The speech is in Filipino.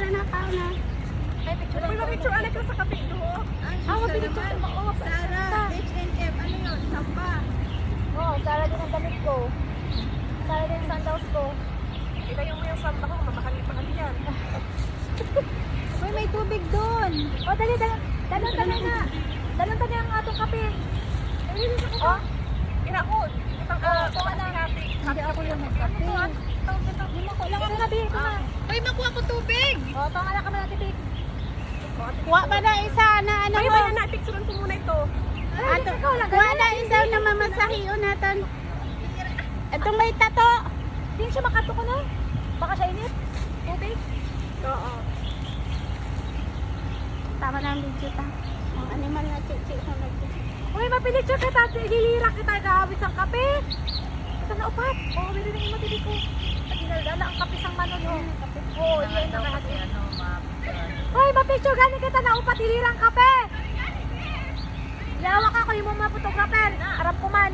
na kao na. May picture May picture anak ko sa kape doon. picture naman. Sarah, H&M, ano yun? Samba. Oo, Sara din ang damit ko. Sara din ang sandals ko. Ilayo mo yung samba ko, mamahali-mahal yan. Uy, may tubig doon. O, dali na. Dalon tani ang atong kape. Oh, Inaod. Itang tuwa na. Hindi ako yung magkape. Ito na, Bi. Ito na. Uy, makuha ko tubig. O, tama na kami natin, Bi. Kuha pa na isa na ano Ay, mo. bayan na, picturean ko muna ito. Ato, kuha na isa na mamasahiyo natin. Ito may tato. Hindi siya makato ko na. Baka siya init. Tubig. Oo. Tama na ang video ta. Ang animal na chichi ko Uy, mapinicture kita. Hilira kita. Gawit sang kape. Ito na upat. Oo, meron na yung matibig ko. At dinadala ang kape sang manon. Oo, yan ang lahat. Uy, mapicture galing kita na upat. Hilirang kape. Lawak ako yung mga photographer. Arap ko man.